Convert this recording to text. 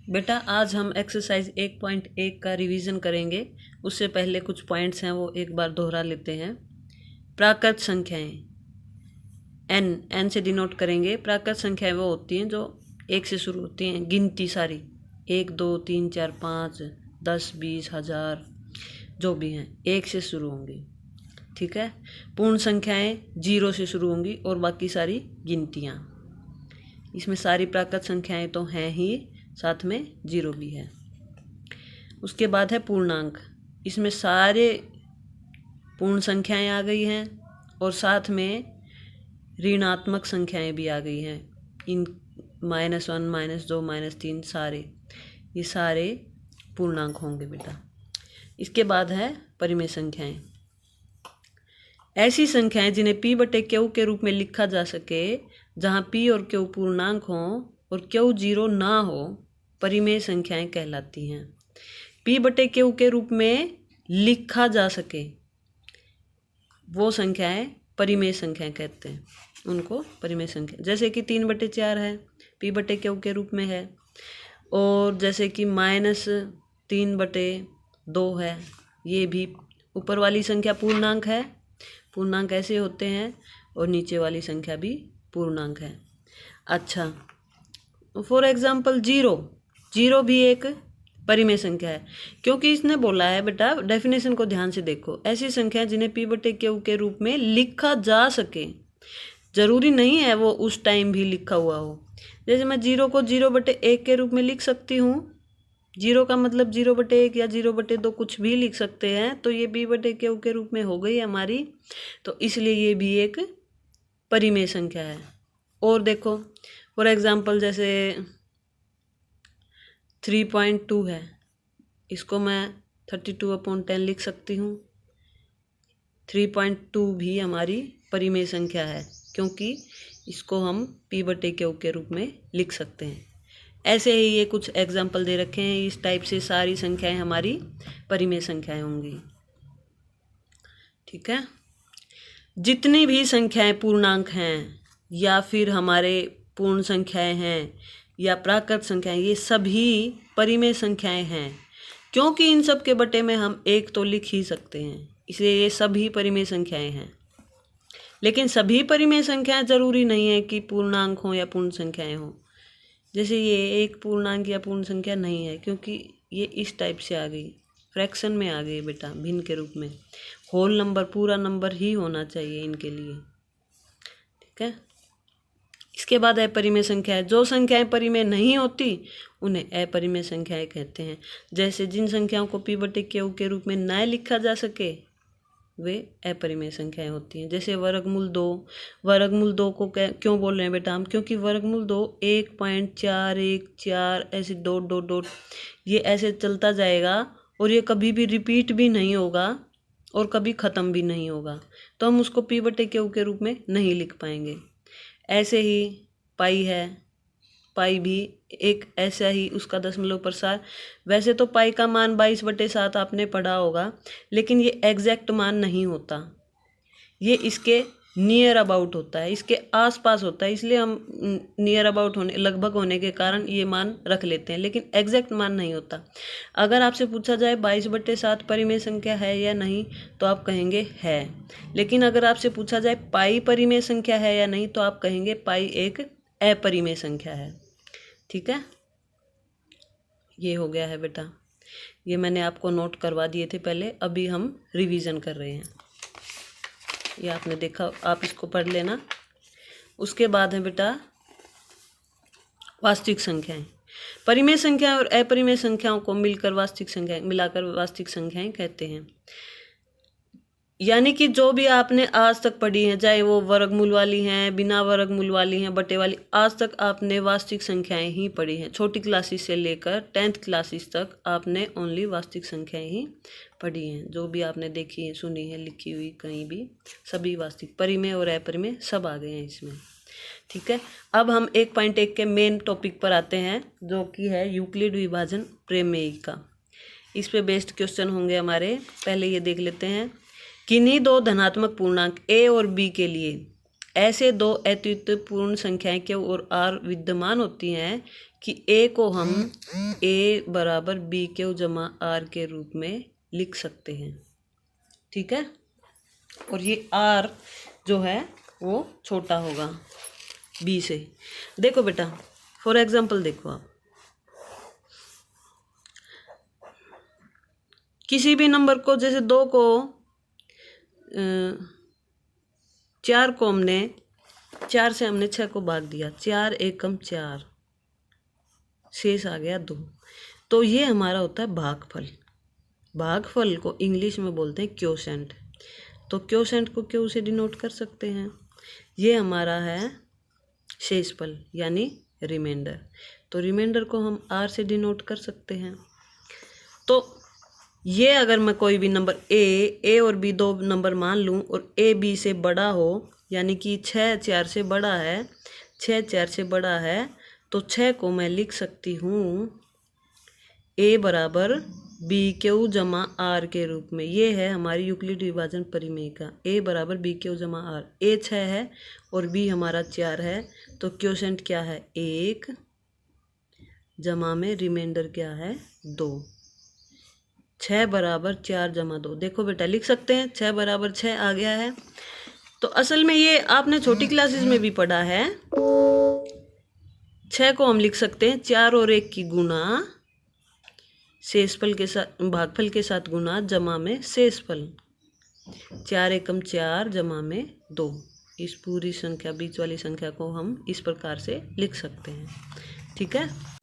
बेटा आज हम एक्सरसाइज 1.1 का रिवीजन करेंगे। उससे पहले कुछ पॉइंट्स हैं वो एक बार दोहरा लेते हैं। प्राकृत संख्याएं एन से डिनोट करेंगे। प्राकृत संख्याएं वो होती हैं जो 1 से शुरू होती हैं, गिनती सारी 1 2 3 4 5 10 20 1000 जो भी हैं 1 से शुरू होंगी। ठीक है। पूर्ण संख्याएं 0 से शुरू होंगी और बाकी सारी गिनतियाँ। इसमें सारी प्राकृत संख्याएं तो हैं ही, साथ में 0 भी है। उसके बाद है पूर्णांक। इसमें सारे पूर्ण संख्याएं आ गई हैं और साथ में ऋणात्मक संख्याएं भी आ गई हैं। इन -1 -2 -3 सारे ये सारे पूर्णांक होंगे बेटा। इसके बाद है परिमेय संख्याएं। ऐसी संख्याएं जिन्हें p/q के रूप में लिखा जा सके, जहां p और q पूर्णांक हों और q 0 ना हो, परिमेय संख्याएं कहलाती हैं। p/q के रूप में लिखा जा सके वो संख्याएं परिमेय संख्याएं कहते हैं, उनको परिमेय संख्या। जैसे कि 3/4 है, p/q के रूप में है। और जैसे कि -3/2 है, ये भी ऊपर वाली संख्या पूर्णांक है। पूर्णांक ऐसे होते हैं और नीचे वाली संख्या भी पूर्णांक है। अच्छा, फॉर एग्जाम्पल 0 भी एक परिमेय संख्या है, क्योंकि इसने बोला है बेटा, डेफिनेशन को ध्यान से देखो, ऐसी संख्या जिन्हें p/q के रूप में लिखा जा सके। जरूरी नहीं है वो उस टाइम भी लिखा हुआ हो। जैसे मैं 0 को 0/1 के रूप में लिख सकती हूँ। 0 का मतलब 0/1 या 0/2 कुछ भी लिख सकते हैं, तो ये p/q के रूप में हो गई हमारी। तो इसलिए ये भी एक परिमेय संख्या है। और देखो फॉर एग्जाम्पल जैसे 3.2 है, इसको मैं 32/10 लिख सकती हूँ। 3.2 भी हमारी परिमेय संख्या है, क्योंकि इसको हम p/q के रूप में लिख सकते हैं। ऐसे ही ये कुछ एग्जाम्पल दे रखे हैं। इस टाइप से सारी संख्याएं हमारी परिमेय संख्याएं होंगी। ठीक है। जितनी भी संख्याएं पूर्णांक हैं या फिर हमारे पूर्ण संख्याएं हैं या प्राकृत संख्याएं, ये सभी परिमेय संख्याएं हैं, क्योंकि इन सब के बटे में हम 1 तो लिख ही सकते हैं, इसलिए ये सभी परिमेय संख्याएं हैं। लेकिन सभी परिमेय संख्याएं जरूरी नहीं है कि पूर्णांक हो या पूर्ण संख्याएं हो। जैसे ये एक पूर्णांक या पूर्ण संख्या नहीं है, क्योंकि ये इस टाइप से आ गई, फ्रैक्शन में आ गई बेटा, भिन्न के रूप में। होल नंबर, पूरा नंबर ही होना चाहिए इनके लिए। ठीक है। इसके बाद अपरिमेय संख्याएं। जो संख्याएं परिमेय नहीं होती उन्हें अपरिमेय संख्याएं कहते हैं। जैसे जिन संख्याओं को p/q के रूप में न लिखा जा सके वे अपरिमेय संख्याएं होती हैं। जैसे वर्गमूल 2 को क्यों बोल रहे हैं बेटा हम? क्योंकि वर्गमूल 2 1.414 ऐसे डॉट ये ऐसे चलता जाएगा और ये कभी भी रिपीट भी नहीं होगा और कभी ख़त्म भी नहीं होगा, तो हम उसको p/q के रूप में नहीं लिख पाएंगे। ऐसे ही पाई है, पाई भी एक ऐसा ही उसका दशमलव प्रसार। वैसे तो पाई का मान 22/7 आपने पढ़ा होगा, लेकिन ये एग्जैक्ट मान नहीं होता, ये इसके नियर अबाउट होता है, इसके आसपास होता है। इसलिए हम नियर अबाउट होने, लगभग होने के कारण ये मान रख लेते हैं, लेकिन एग्जैक्ट मान नहीं होता। अगर आपसे पूछा जाए 22/7 परिमेय संख्या है या नहीं, तो आप कहेंगे है। लेकिन अगर आपसे पूछा जाए पाई परिमेय संख्या है या नहीं, तो आप कहेंगे पाई एक अपरिमेय संख्या है। ठीक है। ये हो गया है बेटा, ये मैंने आपको नोट करवा दिए थे पहले, अभी हम रिवीजन कर रहे हैं। ये आपने देखा, आप इसको पढ़ लेना। उसके बाद है बेटा वास्तविक संख्याएं। परिमेय संख्याएं और अपरिमेय संख्याओं को मिलाकर वास्तविक संख्याएं कहते हैं। यानी कि जो भी आपने आज तक पढ़ी हैं, चाहे वो वर्गमूल वाली हैं, बिना वर्गमूल वाली हैं, बटे वाली, आज तक आपने वास्तविक संख्याएं ही पढ़ी हैं। छोटी क्लासेस से लेकर 10th क्लासेस तक आपने ओनली वास्तविक संख्याएं ही पढ़ी हैं। जो भी आपने देखी है, सुनी है, लिखी हुई कहीं भी, सभी वास्तविक, परिमेय और अपरिमेय सब आ गए हैं इसमें। ठीक है। अब हम 1.1 के मेन टॉपिक पर आते हैं, जो कि है यूक्लिड विभाजन प्रमेय का। इस पे बेस्ड क्वेश्चन होंगे हमारे। पहले ये देख लेते हैं। किन्हीं 2 धनात्मक पूर्णांक a और b के लिए ऐसे 2 अद्वितीय पूर्ण संख्याएं Q और R विद्यमान होती हैं कि ए को हम ए बराबर बी क्यू जमा आर के रूप में लिख सकते हैं। ठीक है, और ये आर जो है वो छोटा होगा बी से। देखो बेटा, फॉर एग्जांपल देखो, आप किसी भी नंबर को, जैसे 2 को 4 को हमने 4 से हमने 6 को भाग दिया, 4 एकम 4, शेष आ गया 2। तो ये हमारा होता है भागफल। भागफल को इंग्लिश में बोलते हैं क्वोशेंट। तो क्वोशेंट को क्यू से डिनोट कर सकते हैं। ये हमारा है शेषफल यानी रिमाइंडर। तो रिमाइंडर को हम आर से डिनोट कर सकते हैं। तो ये अगर मैं कोई भी नंबर ए और बी 2 नंबर मान लूँ और ए बी से बड़ा हो, यानी कि 6 4 से बड़ा है, 6 4 से बड़ा है, तो 6 को मैं लिख सकती हूँ ए बराबर बी क्यू जमा आर के रूप में। ये है हमारी यूक्लिड विभाजन परिमेय का, ए बराबर बी क्यू जमा आर। ए 6 है और बी हमारा 4 है, तो क्वोशेंट क्या है 1 जमा में रिमाइंडर क्या है 2। 6 बराबर 4 जमा 2। देखो बेटा, लिख सकते हैं 6 बराबर 6 आ गया है। तो असल में ये आपने छोटी क्लासेस में भी पढ़ा है। 6 को हम लिख सकते हैं 4 और 1 की गुणा, शेषफल के साथ, भागफल के साथ गुणा, जमा में शेषफल, 4 एकम 4 जमा में 2। इस पूरी संख्या, बीच वाली संख्या को हम इस प्रकार से लिख सकते हैं। ठीक है।